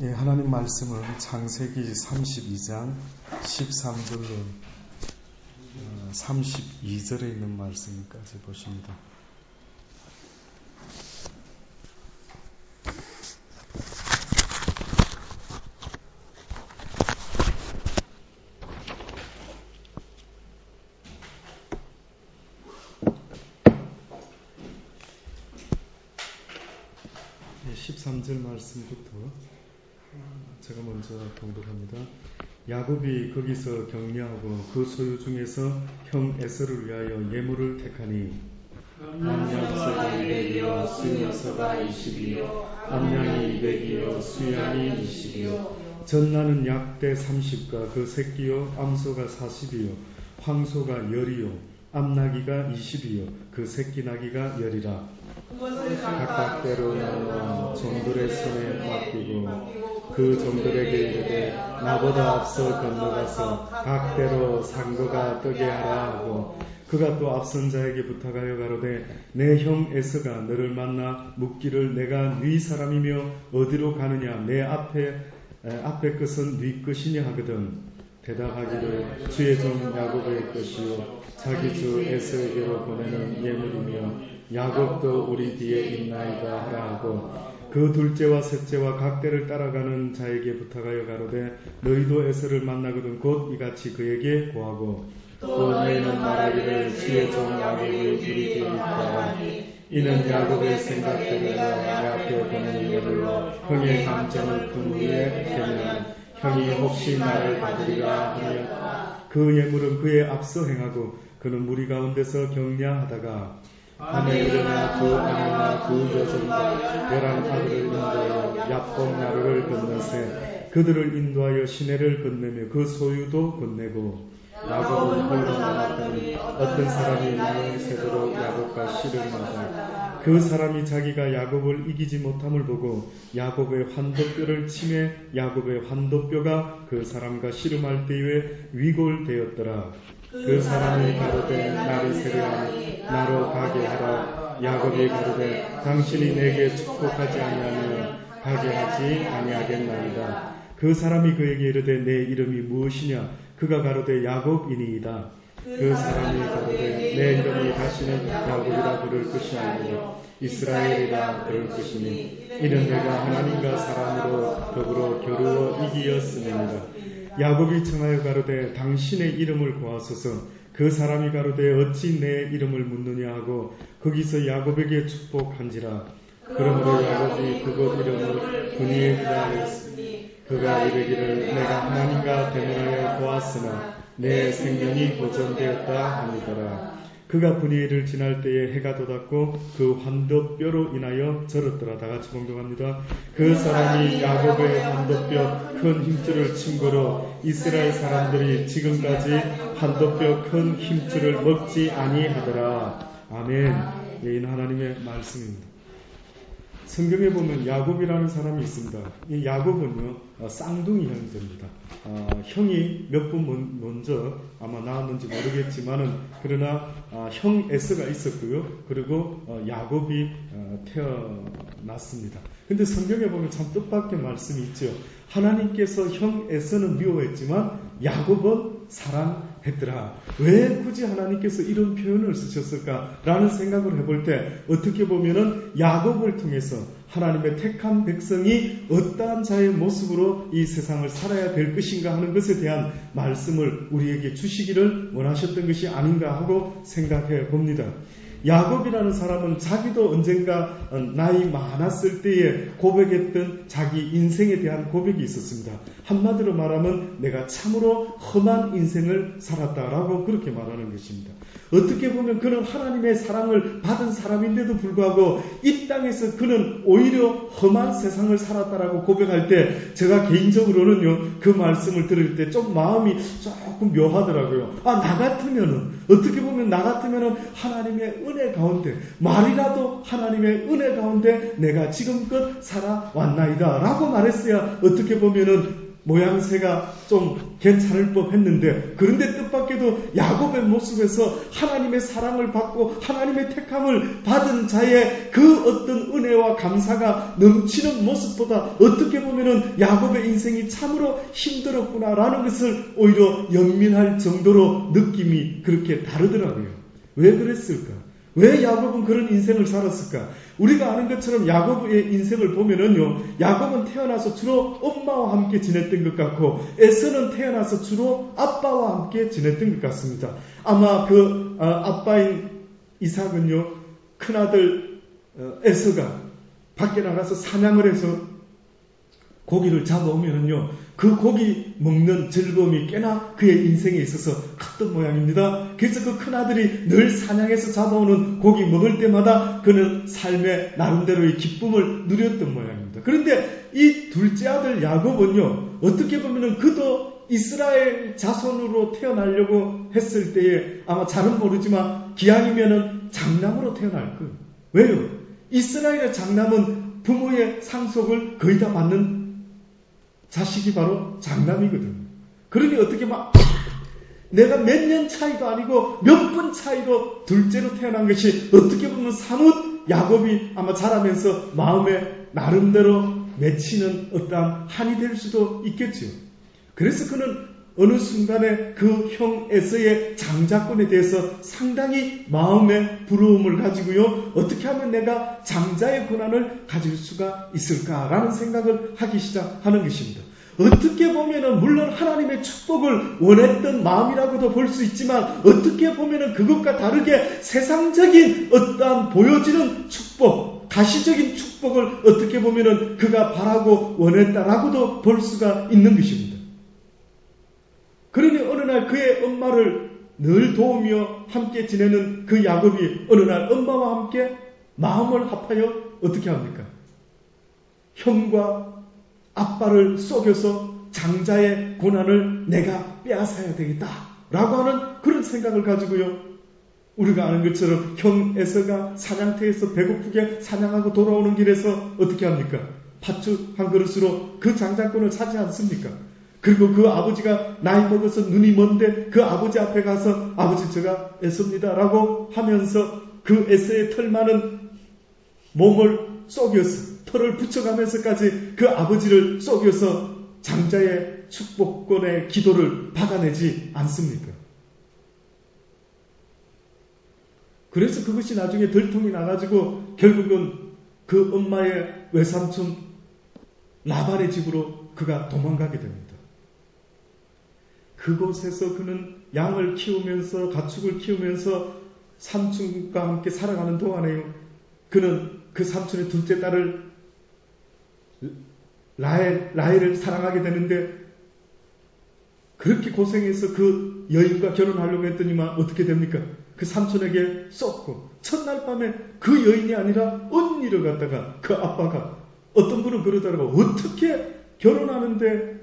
예, 하나님 말씀은 창세기 32장 13절로 32절에 있는 말씀까지 보십니다. 예, 13절 말씀부터 제가 먼저 봉독합니다. 야곱이 거기서 격려하고 그 소유 중에서 형 에서를 위하여 예물을 택하니 암양서가 200이요 수양서가 20이요 암양이 200이요 수양이 20이요 전나는 약대 30과 그 새끼요 암소가 40이요 황소가 10이요 암나기가 20이요 그 새끼 나기가 10이라 각각 때로 나누어 종들의 손에 맡기고 그 종들에게 이르되 나보다 앞서 건너가서 각대로 상거가 뜨게 하라 하고 그가 또 앞선 자에게 부탁하여 가로되 내 형 에서가 너를 만나 묻기를 내가 네 사람이며 어디로 가느냐 내 앞에 것은 네 것이냐 하거든 대답하기를 주의 종 야곱의 것이요 자기 주 에서에게로 보내는 예물이며 야곱도 우리 뒤에 있나이다 하라 하고 그 둘째와 셋째와 각대를 따라가는 자에게 부탁하여 가로되 너희도 에서를 만나거든 곧 이같이 그에게 고하고 또 너희는 말하기를 주의 종 야곱이 우리 뒤에 있다 이는 야곱의 생각대로 내 앞에 보내는 예물로 형의 감정을 그 후에 견하는 형이 혹시 나를 받으리라 하며 그 예물은 그의 앞서 행하고 그는 무리 가운데서 격려하다가 밤에 일어나 그 아내나 그 여종과 11아들을 인도하여 야복 나루를 건너세 그들을 인도하여 시내를 건네며 그 소유도 건네고 야곱은 홀로 남았더니 어떤 사람이 나를 새도록 야곱과 씨름하다 그 사람이 자기가 야곱을 이기지 못함을 보고 야곱의 환도뼈를 치매 야곱의 환도뼈가 그 사람과 씨름할 때에 위골되었더라. 그 사람이 가로되 나를 세려하니 나로 가게 하라. 야곱이 가로되 당신이 내게 축복하지 아니하면 가게 하지 아니하겠나이다. 그 사람이 그에게 이르되 내 이름이 무엇이냐? 그가 가로되 야곱이니이다. 그 사람이 가로되 내 이름을 다시는 야곱이라 부를 것이 아니고 이스라엘이라 부를 것이니 이는 내가 하나님과 사람으로 더불어 겨루어 이기었음이니라. 야곱이 청하여 가로되 당신의 이름을 구하소서. 그 사람이 가로되 어찌 내 이름을 묻느냐 하고 거기서 야곱에게 축복한지라. 그러므로 야곱이 그곳 이름을 브니엘이라 하였으니 그가 이르기를 내가 하나님과 대면하여 보았으나 내 생명이 보존되었다 하니더라. 그가 브니엘을 지날 때에 해가 돋았고 그 환도뼈로 인하여 절었더라. 다같이 봉독합니다. 그 사람이 야곱의 환도뼈 큰 힘줄을 친 거로 이스라엘 사람들이 지금까지 환도뼈 큰 힘줄을 먹지 아니하더라. 아멘. 이 하나님의 말씀입니다. 성경에 보면 야곱이라는 사람이 있습니다. 이 야곱은요 쌍둥이 형제입니다. 형이 몇 분 먼저 아마 나왔는지 모르겠지만은 그러나 형 에서가 있었고요. 그리고 야곱이 태어났습니다. 근데 성경에 보면 참 뜻밖의 말씀이 있죠. 하나님께서 형 에서는 미워했지만 야곱은 사랑했더라. 왜 굳이 하나님께서 이런 표현을 쓰셨을까라는 생각을 해볼 때 어떻게 보면은 야곱을 통해서 하나님의 택한 백성이 어떠한 자의 모습으로 이 세상을 살아야 될 것인가 하는 것에 대한 말씀을 우리에게 주시기를 원하셨던 것이 아닌가 하고 생각해 봅니다. 야곱이라는 사람은 자기도 언젠가 나이 많았을 때에 고백했던 자기 인생에 대한 고백이 있었습니다. 한마디로 말하면 내가 참으로 험한 인생을 살았다라고 그렇게 말하는 것입니다. 어떻게 보면 그는 하나님의 사랑을 받은 사람인데도 불구하고 이 땅에서 그는 오히려 험한 세상을 살았다라고 고백할 때 제가 개인적으로는요 그 말씀을 들을 때 좀 마음이 조금 묘하더라고요. 나 같으면은 어떻게 보면 나 같으면은 하나님의 은혜 가운데 말이라도 하나님의 은혜 가운데 내가 지금껏 살아왔나이다 라고 말했어야 어떻게 보면은 모양새가 좀 괜찮을 법 했는데, 그런데 뜻밖에도 야곱의 모습에서 하나님의 사랑을 받고 하나님의 택함을 받은 자의 그 어떤 은혜와 감사가 넘치는 모습보다 어떻게 보면은 야곱의 인생이 참으로 힘들었구나라는 것을 오히려 연민할 정도로 느낌이 그렇게 다르더라고요. 왜 그랬을까? 왜 야곱은 그런 인생을 살았을까? 우리가 아는 것처럼 야곱의 인생을 보면은요, 야곱은 태어나서 주로 엄마와 함께 지냈던 것 같고, 에서는 태어나서 주로 아빠와 함께 지냈던 것 같습니다. 아마 그 아빠인 이삭은요, 큰아들 에서가 밖에 나가서 사냥을 해서 고기를 잡아오면은요, 그 고기 먹는 즐거움이 꽤나 그의 인생에 있어서 컸던 모양입니다. 그래서 그 큰아들이 늘 사냥해서 잡아오는 고기 먹을 때마다 그는 삶의 나름대로의 기쁨을 누렸던 모양입니다. 그런데 이 둘째 아들 야곱은요, 어떻게 보면은 그도 이스라엘 자손으로 태어나려고 했을 때에 아마 잘은 모르지만 기왕이면은 장남으로 태어날 거예요. 왜요? 이스라엘의 장남은 부모의 상속을 거의 다 받는 자식이 바로 장남이거든요. 그러니 어떻게 막 내가 몇 년 차이도 아니고 몇 분 차이로 둘째로 태어난 것이 어떻게 보면 사뭇 야곱이 아마 자라면서 마음에 나름대로 맺히는 어떠한 한이 될 수도 있겠죠. 그래서 그는 어느 순간에 그 형 에서의 장자권에 대해서 상당히 마음의 부러움을 가지고요, 어떻게 하면 내가 장자의 권한을 가질 수가 있을까라는 생각을 하기 시작하는 것입니다. 어떻게 보면은 물론 하나님의 축복을 원했던 마음이라고도 볼 수 있지만, 어떻게 보면은 그것과 다르게 세상적인 어떠한 보여지는 축복, 가시적인 축복을 어떻게 보면은 그가 바라고 원했다라고도 볼 수가 있는 것입니다. 그러니 어느 날 그의 엄마를 늘 도우며 함께 지내는 그 야곱이 어느 날 엄마와 함께 마음을 합하여 어떻게 합니까? 형과 아빠를 속여서 장자의 고난을 내가 빼앗아야 되겠다라고 하는 그런 생각을 가지고요, 우리가 아는 것처럼 형 에서가 사냥터에서 배고프게 사냥하고 돌아오는 길에서 어떻게 합니까? 팥죽 한 그릇으로 그 장자권을 사지 않습니까? 그리고 그 아버지가 나이 먹어서 눈이 먼데 그 아버지 앞에 가서 아버지 제가 에서입니다 라고 하면서 그 에서의 털 많은 몸을 속여서 털을 붙여가면서까지 그 아버지를 속여서 장자의 축복권의 기도를 받아내지 않습니까? 그래서 그것이 나중에 들통이 나가지고 결국은 그 엄마의 외삼촌 라반의 집으로 그가 도망가게 됩니다. 그곳에서 그는 양을 키우면서 가축을 키우면서 삼촌과 함께 살아가는 동안에요, 그는 그 삼촌의 둘째 딸을 라헬을 사랑하게 되는데, 그렇게 고생해서 그 여인과 결혼하려고 했더니만 어떻게 됩니까? 그 삼촌에게 쏟고 첫날 밤에 그 여인이 아니라 언니를 갖다가 그 아빠가, 어떤 분은 그러더라고, 어떻게 결혼하는데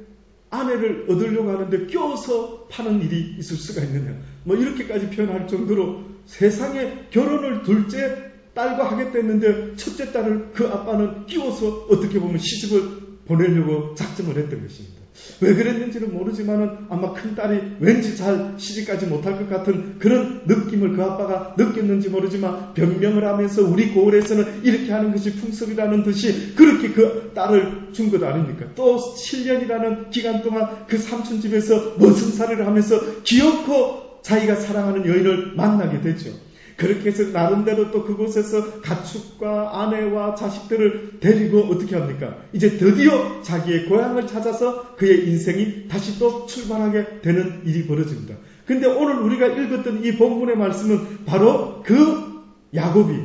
아내를 얻으려고 하는데 껴서 파는 일이 있을 수가 있느냐, 뭐 이렇게까지 표현할 정도로 세상에 결혼을 둘째 딸과 하겠다는데 첫째 딸을 그 아빠는 끼워서 어떻게 보면 시집을 보내려고 작정을 했던 것입니다. 왜 그랬는지는 모르지만은 아마 큰 딸이 왠지 잘 시집가지 못할 것 같은 그런 느낌을 그 아빠가 느꼈는지 모르지만 변명을 하면서 우리 고을에서는 이렇게 하는 것이 풍습이라는 듯이 그렇게 그 딸을 준 것 아닙니까? 또 7년이라는 기간 동안 그 삼촌 집에서 머슴살이를 하면서 기어코 자기가 사랑하는 여인을 만나게 되죠. 그렇게 해서 나름대로 또 그곳에서 가축과 아내와 자식들을 데리고 어떻게 합니까? 이제 드디어 자기의 고향을 찾아서 그의 인생이 다시 또 출발하게 되는 일이 벌어집니다. 근데 오늘 우리가 읽었던 이 본문의 말씀은 바로 그 야곱이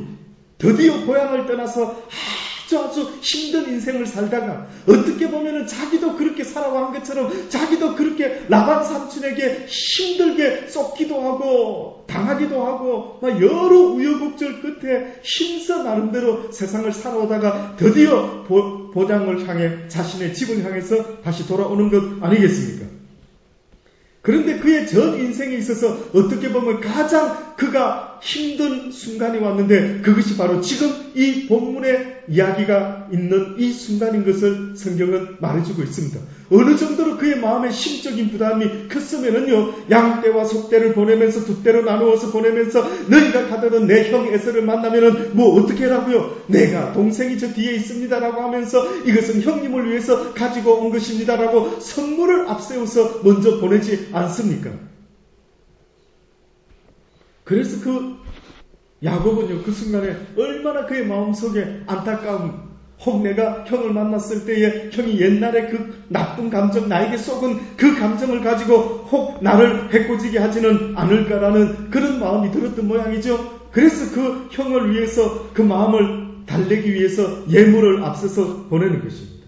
드디어 고향을 떠나서 아주 힘든 인생을 살다가 어떻게 보면은 자기도 그렇게 살아간 것처럼 자기도 그렇게 라반 삼촌에게 힘들게 쏟기도 하고 당하기도 하고 막 여러 우여곡절 끝에 힘써 나름대로 세상을 살아오다가 드디어 보장을 향해 자신의 집을 향해서 다시 돌아오는 것 아니겠습니까? 그런데 그의 전 인생에 있어서 어떻게 보면 가장 그가 힘든 순간이 왔는데 그것이 바로 지금 이 본문의 이야기가 있는 이 순간인 것을 성경은 말해주고 있습니다. 어느 정도로 그의 마음의 심적인 부담이 컸으면은요, 양떼와 속떼를 보내면서 두 떼로 나누어서 보내면서 너희가 가더던 내 형 에서를 만나면은 뭐 어떻게 하라고요? 내가 동생이 저 뒤에 있습니다라고 하면서 이것은 형님을 위해서 가지고 온 것입니다라고 선물을 앞세워서 먼저 보내지 않습니까? 그래서 그 야곱은요, 그 순간에 얼마나 그의 마음속에 안타까움, 혹 내가 형을 만났을 때에 형이 옛날에 그 나쁜 감정, 나에게 쏟은 그 감정을 가지고 혹 나를 해코지게 하지는 않을까라는 그런 마음이 들었던 모양이죠. 그래서 그 형을 위해서 그 마음을 달래기 위해서 예물을 앞서서 보내는 것입니다.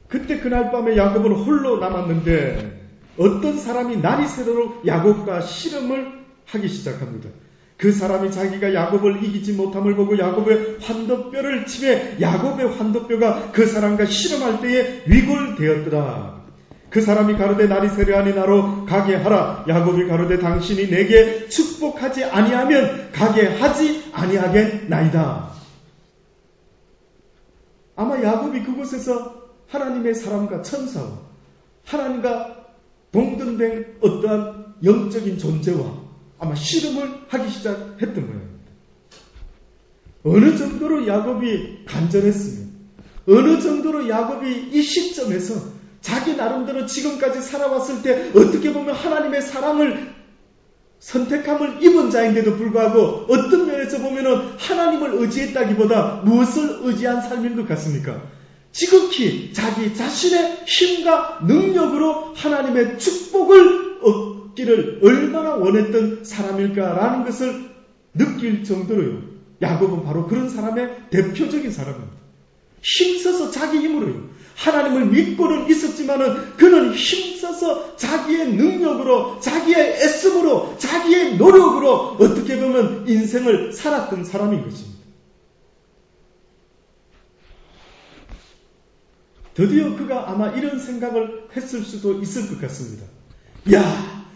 그때 그날 밤에 야곱은 홀로 남았는데 어떤 사람이 날이 새도록 야곱과 씨름을 하기 시작합니다. 그 사람이 자기가 야곱을 이기지 못함을 보고 야곱의 환도뼈를 치매 야곱의 환도뼈가 그 사람과 씨름할 때에 위골되었더라. 그 사람이 가로되 날이 새려하니 나로 가게 하라. 야곱이 가로되 당신이 내게 축복하지 아니하면 가게 하지 아니하겠나이다. 아마 야곱이 그곳에서 하나님의 사람과 천사와 하나님과 동등된 어떠한 영적인 존재와 아마 씨름을 하기 시작했던 모양입니다. 어느 정도로 야곱이 간절했으면, 어느 정도로 야곱이 이 시점에서 자기 나름대로 지금까지 살아왔을 때 어떻게 보면 하나님의 사랑을 선택함을 입은 자인데도 불구하고 어떤 면에서 보면 하나님을 의지했다기보다 무엇을 의지한 삶인 것 같습니까? 지극히 자기 자신의 힘과 능력으로 하나님의 축복을 얻기를 얼마나 원했던 사람일까라는 것을 느낄 정도로요. 야곱은 바로 그런 사람의 대표적인 사람입니다. 힘써서 자기 힘으로요. 하나님을 믿고는 있었지만은 그는 힘써서 자기의 능력으로, 자기의 애씀으로, 자기의 노력으로 어떻게 보면 인생을 살았던 사람인 것입니다. 드디어 그가 아마 이런 생각을 했을 수도 있을 것 같습니다. 야,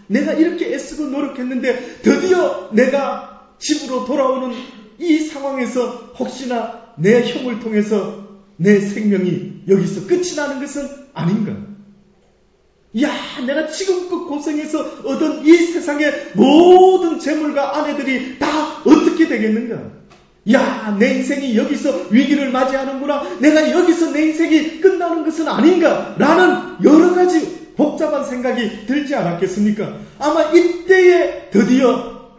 내가 이렇게 애쓰고 노력했는데 드디어 내가 집으로 돌아오는 이 상황에서 혹시나 내 형을 통해서 내 생명이 여기서 끝이 나는 것은 아닌가? 야, 내가 지금껏 고생해서 얻은 이 세상의 모든 재물과 아내들이 다 어떻게 되겠는가? 야, 내 인생이 여기서 위기를 맞이하는구나. 내가 여기서 내 인생이 끝나는 것은 아닌가? 라는 여러 가지 복잡한 생각이 들지 않았겠습니까? 아마 이때에 드디어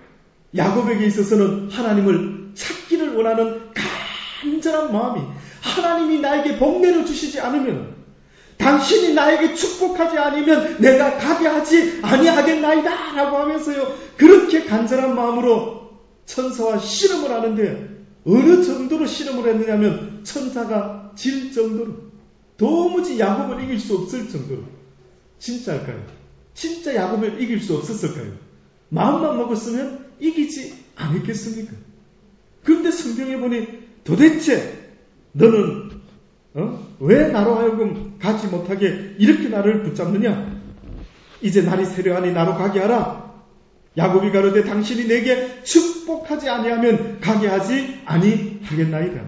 야곱에게 있어서는 하나님을 찾기를 원하는 간절한 마음이, 하나님이 나에게 복내를 주시지 않으면, 당신이 나에게 축복하지 않으면 내가 가게 하지 아니하겠나이다 라고 하면서요, 그렇게 간절한 마음으로 천사와 씨름을 하는데 어느 정도로 씨름을 했느냐면 천사가 질 정도로, 도무지 야곱을 이길 수 없을 정도로. 진짜일까요? 진짜 야곱을 이길 수 없었을까요? 마음만 먹었으면 이기지 않았겠습니까? 그런데 성경에 보니 도대체 너는 왜 나로 하여금 가지 못하게 이렇게 나를 붙잡느냐? 이제 날이 새려하니 나로 가게 하라. 야곱이 가로되 당신이 내게 축복하지 아니하면 가게 하지 아니하겠나이다.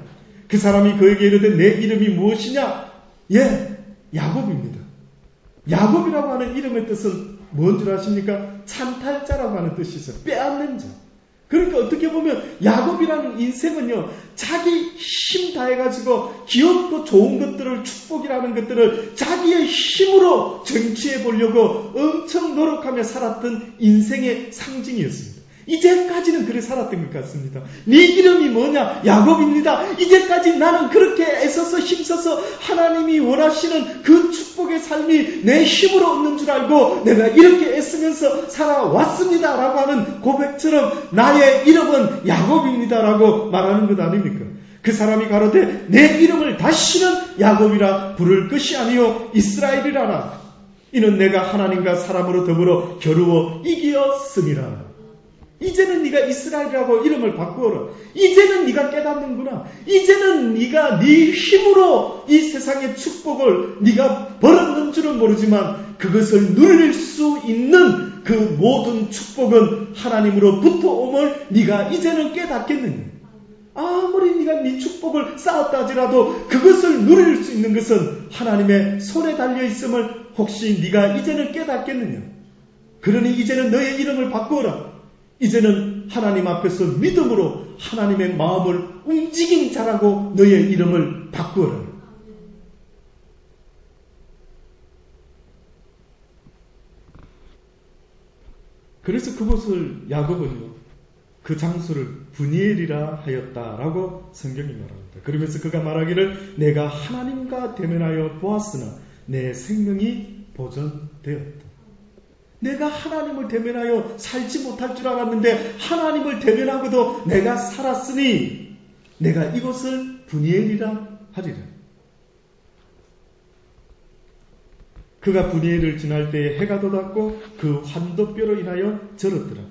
그 사람이 그에게 이르되 내 이름이 무엇이냐? 예, 야곱입니다. 야곱이라고 하는 이름의 뜻은 뭔 줄 아십니까? 찬탈자라고 하는 뜻이 있어요. 빼앗는 자. 그러니까 어떻게 보면 야곱이라는 인생은요, 자기 힘 다해가지고 기업도 좋은 것들을, 축복이라는 것들을 자기의 힘으로 쟁취해 보려고 엄청 노력하며 살았던 인생의 상징이었습니다. 이제까지는 그래 살았던 것 같습니다. 네 이름이 뭐냐? 야곱입니다. 이제까지 나는 그렇게 애써서 힘써서 하나님이 원하시는 그 축복의 삶이 내 힘으로 얻는 줄 알고 내가 이렇게 애쓰면서 살아왔습니다 라고 하는 고백처럼 나의 이름은 야곱입니다 라고 말하는 것 아닙니까? 그 사람이 가로되 내 이름을 다시는 야곱이라 부를 것이 아니요 이스라엘이라라. 이는 내가 하나님과 사람으로 더불어 겨루어 이기었음이라. 이제는 네가 이스라엘이라고 이름을 바꾸어라. 이제는 네가 깨닫는구나. 이제는 네가 네 힘으로 이 세상의 축복을 네가 벌었는 줄은 모르지만 그것을 누릴 수 있는 그 모든 축복은 하나님으로부터 옴을 네가 이제는 깨닫겠느냐. 아무리 네가 네 축복을 쌓았다 하지라도 그것을 누릴 수 있는 것은 하나님의 손에 달려있음을 혹시 네가 이제는 깨닫겠느냐? 그러니 이제는 너의 이름을 바꾸어라. 이제는 하나님 앞에서 믿음으로 하나님의 마음을 움직인 자라고 너의 이름을 바꾸어라. 그래서 그곳을 야곱은요, 그 장소를 브니엘이라 하였다라고 성경이 말합니다. 그러면서 그가 말하기를 내가 하나님과 대면하여 보았으나 내 생명이 보존되었다. 내가 하나님을 대면하여 살지 못할 줄 알았는데 하나님을 대면하고도 내가 살았으니 내가 이곳을 브니엘이라 하리라. 그가 브니엘을 지날 때에 해가 돋았고 그 환도뼈로 인하여 절었더라.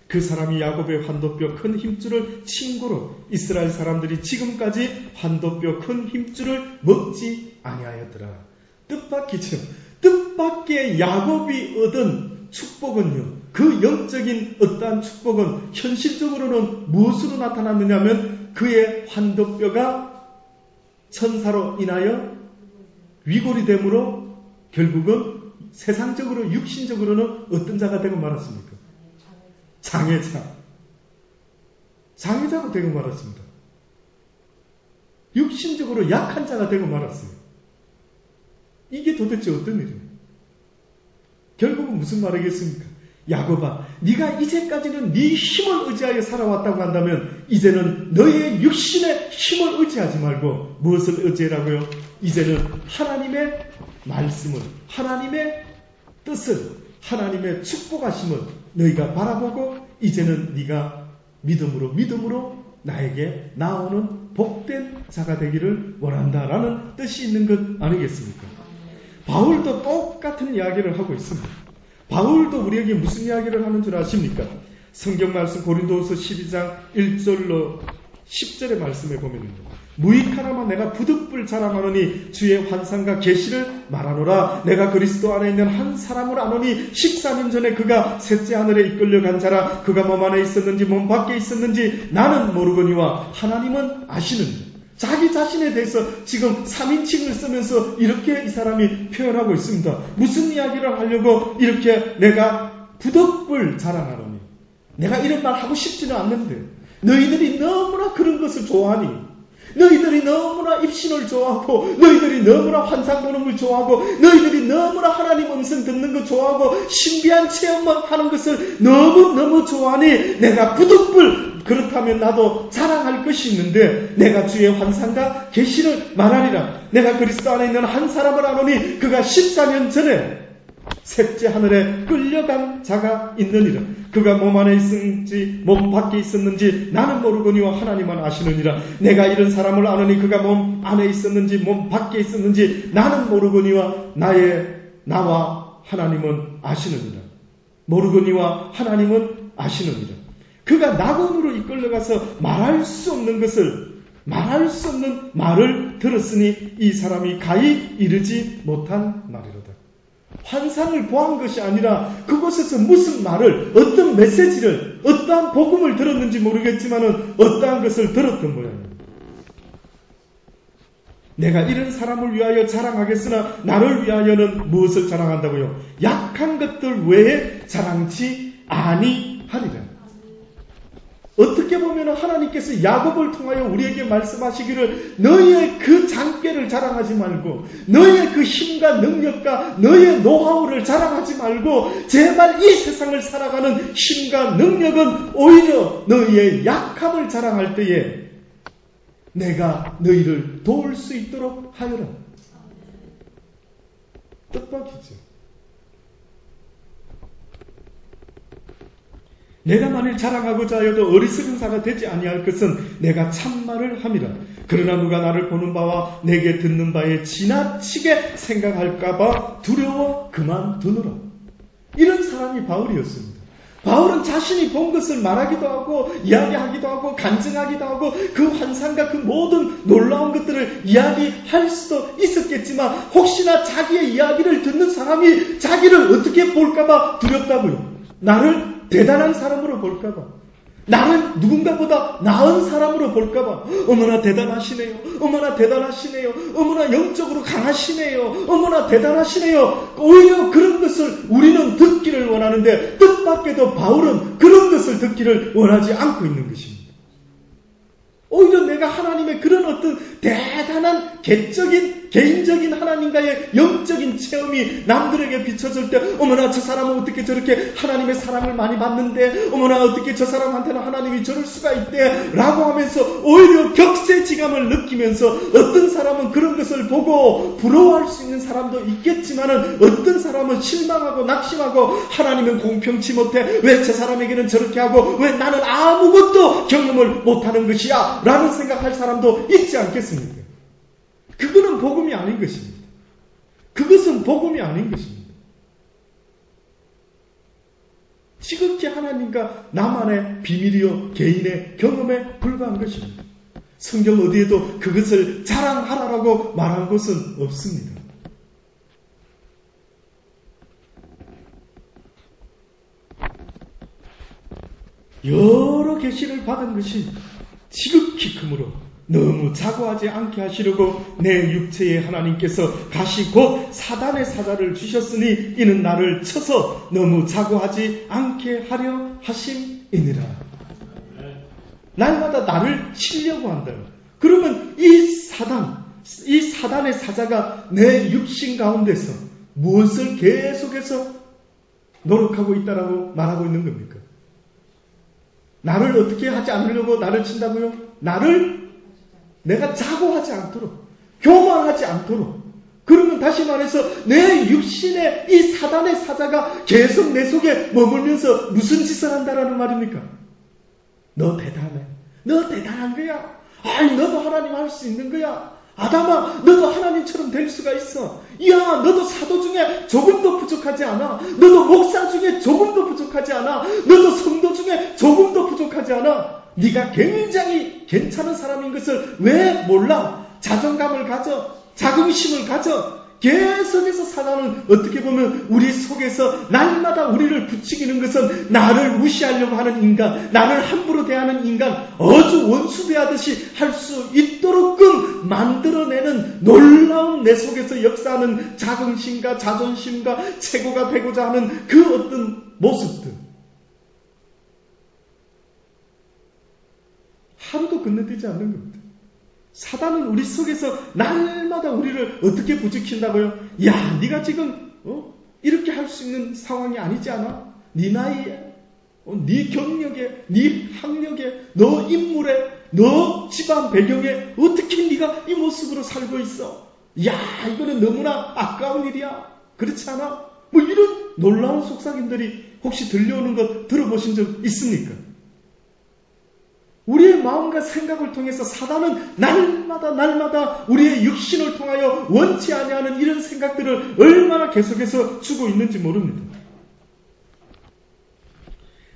그 사람이 야곱의 환도뼈 큰 힘줄을 친구로 이스라엘 사람들이 지금까지 환도뼈 큰 힘줄을 먹지 아니하였더라. 뜻밖이죠. 뜻밖의 야곱이 얻은 축복은요, 그 영적인 어떠한 축복은 현실적으로는 무엇으로 나타났느냐면 그의 환도뼈가 천사로 인하여 위골이 되므로 결국은 세상적으로 육신적으로는 어떤 자가 되고 말았습니까? 장애자가 되고 말았습니다. 육신적으로 약한 자가 되고 말았어요. 이게 도대체 어떤 일입니까? 결국은 무슨 말이겠습니까? 야곱아, 네가 이제까지는 네 힘을 의지하여 살아왔다고 한다면 이제는 너의 육신의 힘을 의지하지 말고 무엇을 의지하라고요? 이제는 하나님의 말씀을, 하나님의 뜻을, 하나님의 축복하심을 너희가 바라보고 이제는 네가 믿음으로 나에게 나오는 복된 자가 되기를 원한다라는 뜻이 있는 것 아니겠습니까? 바울도 똑같은 이야기를 하고 있습니다. 바울도 우리에게 무슨 이야기를 하는 줄 아십니까? 성경 말씀 고린도후서 12장 1절로 10절의 말씀에 보면요, 무익하나마 내가 부득불 자랑하노니 주의 환상과 계시를 말하노라. 내가 그리스도 안에 있는 한 사람을 아노니 14년 전에 그가 셋째 하늘에 이끌려간 자라. 그가 몸 안에 있었는지 몸 밖에 있었는지 나는 모르거니와 하나님은 아시느니라. 자기 자신에 대해서 지금 3인칭을 쓰면서 이렇게 이 사람이 표현하고 있습니다. 무슨 이야기를 하려고 이렇게 내가 부득불 자랑하노니, 내가 이런 말 하고 싶지는 않는데 너희들이 너무나 그런 것을 좋아하니, 너희들이 너무나 입신을 좋아하고 너희들이 너무나 환상 보는 걸 좋아하고 너희들이 너무나 하나님 음성 듣는 거 좋아하고 신비한 체험만 하는 것을 너무너무 좋아하니 내가 부득불 그렇다면 나도 자랑할 것이 있는데 내가 주의 환상과 계시를 말하리라. 내가 그리스도 안에 있는 한 사람을 아노니 그가 14년 전에 셋째 하늘에 끌려간 자가 있느니라. 그가 몸 안에 있었는지 몸 밖에 있었는지 나는 모르거니와 하나님만 아시느니라. 내가 이런 사람을 아노니 그가 몸 안에 있었는지 몸 밖에 있었는지 나는 모르거니와 나와 하나님은 아시느니라. 모르거니와 하나님은 아시느니라. 그가 낙원으로 이끌려가서 말할 수 없는 말을 들었으니 이 사람이 가히 이르지 못한 말이로다. 환상을 보한 것이 아니라 그곳에서 무슨 말을, 어떤 메시지를, 어떠한 복음을 들었는지 모르겠지만은 어떠한 것을 들었던 모양입니다. 내가 이런 사람을 위하여 자랑하겠으나 나를 위하여는 무엇을 자랑한다고요? 약한 것들 외에 자랑치 아니하리라. 어떻게 보면 하나님께서 야곱을 통하여 우리에게 말씀하시기를 너희의 그 장깨를 자랑하지 말고 너희의 그 힘과 능력과 너희의 노하우를 자랑하지 말고 제발 이 세상을 살아가는 힘과 능력은 오히려 너희의 약함을 자랑할 때에 내가 너희를 도울 수 있도록 하여라. 뜻밖이죠. 내가 만일 자랑하고자 하여도 어리석은 자가 되지 아니할 것은 내가 참말을 함이라. 그러나 누가 나를 보는 바와 내게 듣는 바에 지나치게 생각할까봐 두려워 그만두느라. 이런 사람이 바울이었습니다. 바울은 자신이 본 것을 말하기도 하고 이야기하기도 하고 간증하기도 하고 그 환상과 그 모든 놀라운 것들을 이야기할 수도 있었겠지만 혹시나 자기의 이야기를 듣는 사람이 자기를 어떻게 볼까봐 두렵다고요. 나를 대단한 사람으로 볼까봐, 나를 누군가보다 나은 사람으로 볼까봐 어머나 대단하시네요. 어머나 대단하시네요. 어머나 영적으로 강하시네요. 어머나 대단하시네요. 오히려 그런 것을 우리는 듣기를 원하는데 뜻밖에도 바울은 그런 것을 듣기를 원하지 않고 있는 것입니다. 오히려 내가 하나님의 그런 어떤 대단한 개인적인 하나님과의 영적인 체험이 남들에게 비춰질 때 어머나 저 사람은 어떻게 저렇게 하나님의 사랑을 많이 받는데 어머나 어떻게 저 사람한테는 하나님이 저럴 수가 있대 라고 하면서 오히려 격세지감을 느끼면서 어떤 사람은 그런 것을 보고 부러워할 수 있는 사람도 있겠지만은 어떤 사람은 실망하고 낙심하고 하나님은 공평치 못해 왜 저 사람에게는 저렇게 하고 왜 나는 아무것도 경험을 못하는 것이야 라는 생각할 사람도 있지 않겠습니까? 그거는 복음이 아닌 것입니다. 그것은 복음이 아닌 것입니다. 지극히 하나님과 나만의 비밀이요 개인의 경험에 불과한 것입니다. 성경 어디에도 그것을 자랑하라고 말한 것은 없습니다. 여러 계시를 받은 것이 지극히 크므로 너무 자고하지 않게 하시려고 내 육체에 하나님께서 가시 곧 사단의 사자를 주셨으니 이는 나를 쳐서 너무 자고하지 않게 하려 하심이니라. 날마다 나를 치려고 한다. 그러면 이 사단의 사자가 내 육신 가운데서 무엇을 계속해서 노력하고 있다라고 말하고 있는 겁니까? 나를 어떻게 하지 않으려고 나를 친다고요? 내가 자고하지 않도록, 교만하지 않도록. 그러면 다시 말해서 내 육신의 이 사단의 사자가 계속 내 속에 머물면서 무슨 짓을 한다라는 말입니까? 너 대단해. 너 대단한 거야. 아이, 너도 하나님 할 수 있는 거야. 아담아, 너도 하나님처럼 될 수가 있어. 야, 너도 사도 중에 조금도 부족하지 않아. 너도 목사 중에 조금도 부족하지 않아. 너도 성도 중에 조금도 부족하지 않아. 네가 굉장히 괜찮은 사람인 것을 왜 몰라? 자존감을 가져. 자긍심을 가져. 계속해서 사단은 어떻게 보면 우리 속에서 날마다 우리를 부추기는 것은 나를 무시하려고 하는 인간, 나를 함부로 대하는 인간, 어주 원수 대하듯이 할 수 있도록끔 만들어내는 놀라운 내 속에서 역사하는 자긍심과 자존심과 최고가 되고자 하는 그 어떤 모습들. 하루도 건너뛰지 않는 겁니다. 사단은 우리 속에서 날마다 우리를 어떻게 부추긴다고요? 야, 네가 지금 이렇게 할 수 있는 상황이 아니지 않아? 네 나이에, 네 경력에, 네 학력에, 너 인물에, 너 집안 배경에 어떻게 네가 이 모습으로 살고 있어? 야, 이거는 너무나 아까운 일이야. 그렇지 않아? 뭐 이런 놀라운 속삭임들이 혹시 들려오는 것 들어보신 적 있습니까? 우리의 마음과 생각을 통해서 사단은 날마다 우리의 육신을 통하여 원치 아니하는 이런 생각들을 얼마나 계속해서 주고 있는지 모릅니다.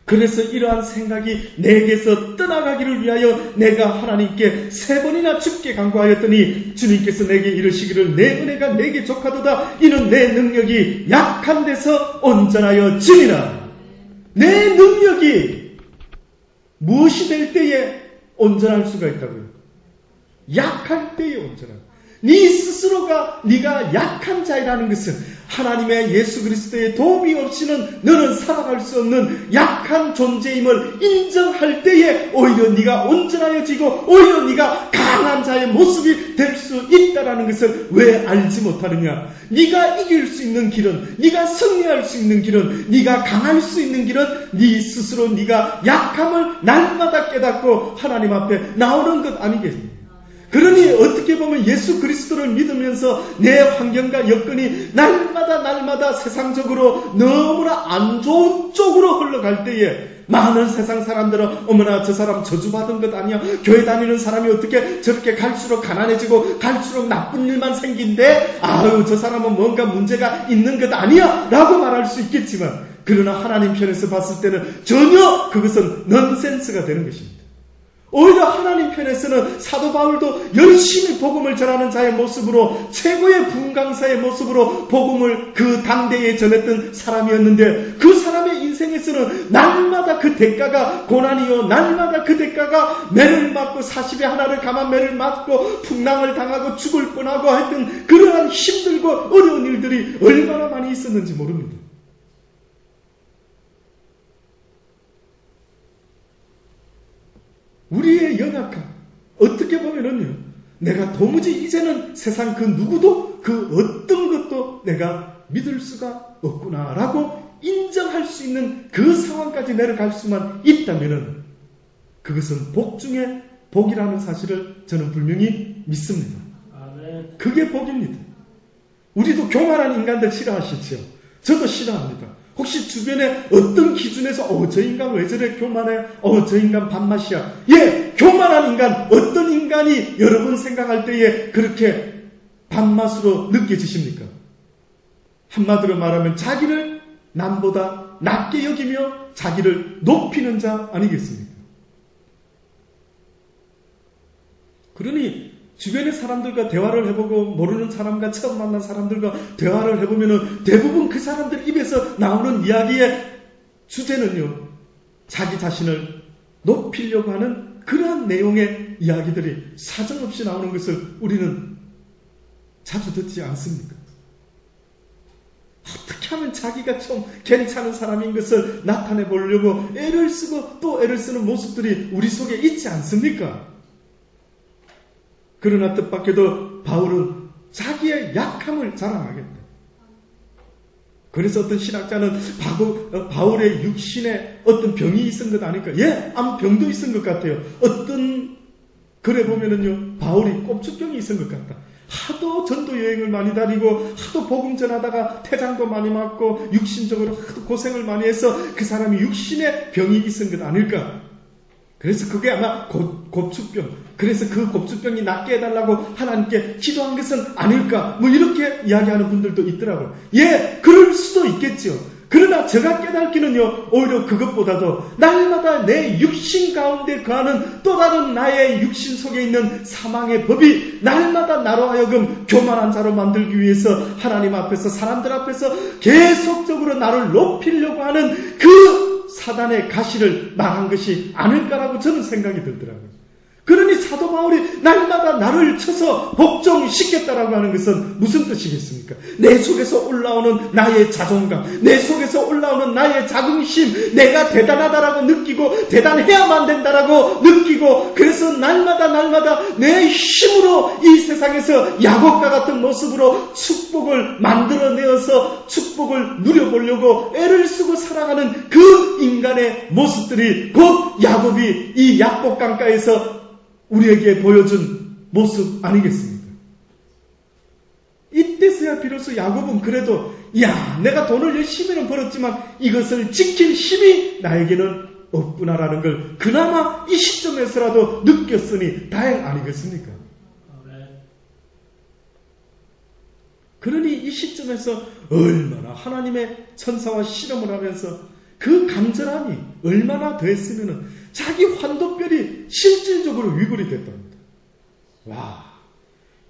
그래서 이러한 생각이 내게서 떠나가기를 위하여 내가 하나님께 3번이나 죽게 간구하였더니 주님께서 내게 이르시기를 내 은혜가 내게 족하도다. 이는 내 능력이 약한 데서 온전하여 지니라. 내 능력이 무엇이 될 때에 온전할 수가 있다고요? 약할 때에 온전한. 네 스스로가 네가 약한 자이라는 것은 하나님의 예수 그리스도의 도움이 없이는 너는 살아갈 수 없는 약한 존재임을 인정할 때에 오히려 네가 온전하여지고 오히려 네가 강한 자의 모습이 될 수 있다라는 것을 왜 알지 못하느냐? 네가 이길 수 있는 길은, 네가 승리할 수 있는 길은, 네가 강할 수 있는 길은 네 스스로 네가 약함을 날마다 깨닫고 하나님 앞에 나오는 것 아니겠습니까? 그러니 어떻게 보면 예수 그리스도를 믿으면서 내 환경과 여건이 날마다 세상적으로 너무나 안 좋은 쪽으로 흘러갈 때에 많은 세상 사람들은 어머나 저 사람 저주받은 것 아니야? 교회 다니는 사람이 어떻게 저렇게 갈수록 가난해지고 갈수록 나쁜 일만 생긴데 아유 저 사람은 뭔가 문제가 있는 것 아니야? 라고 말할 수 있겠지만 그러나 하나님 편에서 봤을 때는 전혀 그것은 넌센스가 되는 것입니다. 오히려 하나님 편에서는 사도 바울도 열심히 복음을 전하는 자의 모습으로 최고의 분강사의 모습으로 복음을 그 당대에 전했던 사람이었는데 그 사람의 인생에서는 날마다 그 대가가 고난이요 날마다 그 대가가 매를 맞고 40에 하나를 감한 매를 맞고 풍랑을 당하고 죽을 뻔하고 하여튼 그러한 힘들고 어려운 일들이 얼마나 많이 있었는지 모릅니다. 우리의 연약함, 어떻게 보면은요, 내가 도무지 이제는 세상 그 누구도 그 어떤 것도 내가 믿을 수가 없구나라고 인정할 수 있는 그 상황까지 내려갈 수만 있다면은 그것은 복 중에 복이라는 사실을 저는 분명히 믿습니다. 그게 복입니다. 우리도 교만한 인간들 싫어하시죠? 저도 싫어합니다. 혹시 주변에 어떤 기준에서 저 인간 왜 저래 교만해? 저 인간 밥맛이야. 예, 교만한 인간, 어떤 인간이 여러분 생각할 때에 그렇게 밥맛으로 느껴지십니까? 한마디로 말하면 자기를 남보다 낮게 여기며 자기를 높이는 자 아니겠습니까? 그러니 주변의 사람들과 대화를 해보고 모르는 사람과 처음 만난 사람들과 대화를 해보면 대부분 그 사람들 입에서 나오는 이야기의 주제는요. 자기 자신을 높이려고 하는 그러한 내용의 이야기들이 사정없이 나오는 것을 우리는 자주 듣지 않습니까? 어떻게 하면 자기가 좀 괜찮은 사람인 것을 나타내 보려고 애를 쓰고 또 애를 쓰는 모습들이 우리 속에 있지 않습니까? 그러나 뜻밖에도 바울은 자기의 약함을 자랑하겠다. 그래서 어떤 신학자는 바울의 육신에 어떤 병이 있은 것 아닐까? 예, 아무 병도 있은 것 같아요. 어떤 글에 보면은요, 바울이 꼽축병이 있은 것 같다. 하도 전도 여행을 많이 다니고 하도 복음 전하다가 태장도 많이 맞고 육신적으로 하도 고생을 많이 해서 그 사람이 육신에 병이 있은 것 아닐까? 그래서 그게 아마 곱축병. 그래서 그 곱축병이 낫게 해달라고 하나님께 기도한 것은 아닐까. 뭐 이렇게 이야기하는 분들도 있더라고요. 예, 그럴 수도 있겠죠. 그러나 제가 깨닫기는요. 오히려 그것보다도 날마다 내 육신 가운데 거하는 또 다른 나의 육신 속에 있는 사망의 법이 날마다 나로 하여금 교만한 자로 만들기 위해서 하나님 앞에서 사람들 앞에서 계속적으로 나를 높이려고 하는 그 사단의 가시를 말한 것이 아닐까라고 저는 생각이 들더라고요. 그러니 사도 바울이 날마다 나를 쳐서 복종시켰다라고 하는 것은 무슨 뜻이겠습니까? 내 속에서 올라오는 나의 자존감, 내 속에서 올라오는 나의 자긍심, 내가 대단하다라고 느끼고 대단해야만 된다라고 느끼고 그래서 날마다 내 힘으로 이 세상에서 야곱과 같은 모습으로 축복을 만들어내어서 축복을 누려보려고 애를 쓰고 살아가는 그 인간의 모습들이 곧 야곱이 이 야복 강가에서 우리에게 보여준 모습 아니겠습니까? 이때서야 비로소 야곱은 그래도 내가 돈을 열심히는 벌었지만 이것을 지킬 힘이 나에게는 없구나라는 걸 그나마 이 시점에서라도 느꼈으니 다행 아니겠습니까? 그러니 이 시점에서 얼마나 하나님의 천사와 실험을 하면서 그 간절함이 얼마나 됐으면 자기 환도별이 실질적으로 위골이 됐답니다. 와,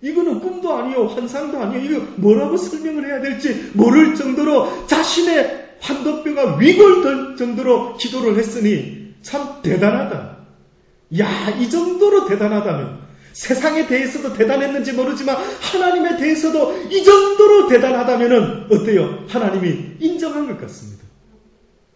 이거는 꿈도 아니요 환상도 아니요 이거 뭐라고 설명을 해야 될지 모를 정도로 자신의 환도뼈가 위골될 정도로 기도를 했으니 참 대단하다. 이 정도로 대단하다면 세상에 대해서도 대단했는지 모르지만 하나님에 대해서도 이 정도로 대단하다면 어때요? 하나님이 인정한 것 같습니다.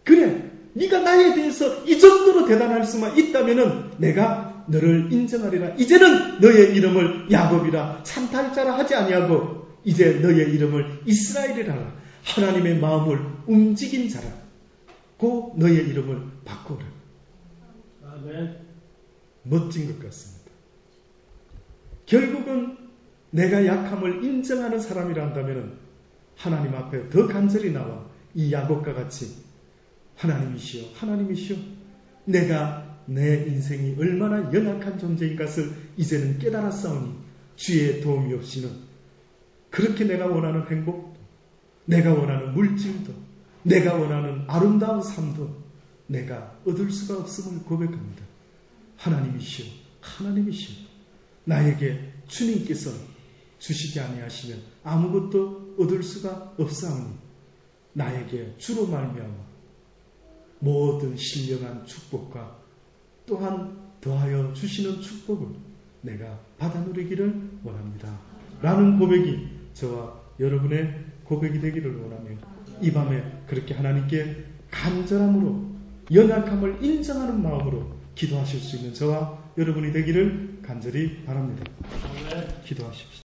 그래, 네가 나에 대해서 이 정도로 대단할 수만 있다면 내가 너를 인정하리라. 이제는 너의 이름을 야곱이라 산탈자라 하지 아니하고 이제 너의 이름을 이스라엘이라 하나님의 마음을 움직인 자라. 고 너의 이름을 바꾸라. 아멘. 멋진 것 같습니다. 결국은 내가 약함을 인정하는 사람이라 한다면 하나님 앞에 더 간절히 나와 이 야곱과 같이 하나님이시여 내가 내 인생이 얼마나 연약한 존재인 것을 이제는 깨달았사오니 주의 도움이 없이는 그렇게 내가 원하는 행복도 내가 원하는 물질도 내가 원하는 아름다운 삶도 내가 얻을 수가 없음을 고백합니다. 하나님이시오. 나에게 주님께서 주시지 아니하시면 아무것도 얻을 수가 없사오니 나에게 주로 말미암아 모든 신령한 축복과 또한 더하여 주시는 축복을 내가 받아 누리기를 원합니다. 라는 고백이 저와 여러분의 고백이 되기를 원하며 이 밤에 그렇게 하나님께 간절함으로 연약함을 인정하는 마음으로 기도하실 수 있는 저와 여러분이 되기를 간절히 바랍니다. 기도하십시오.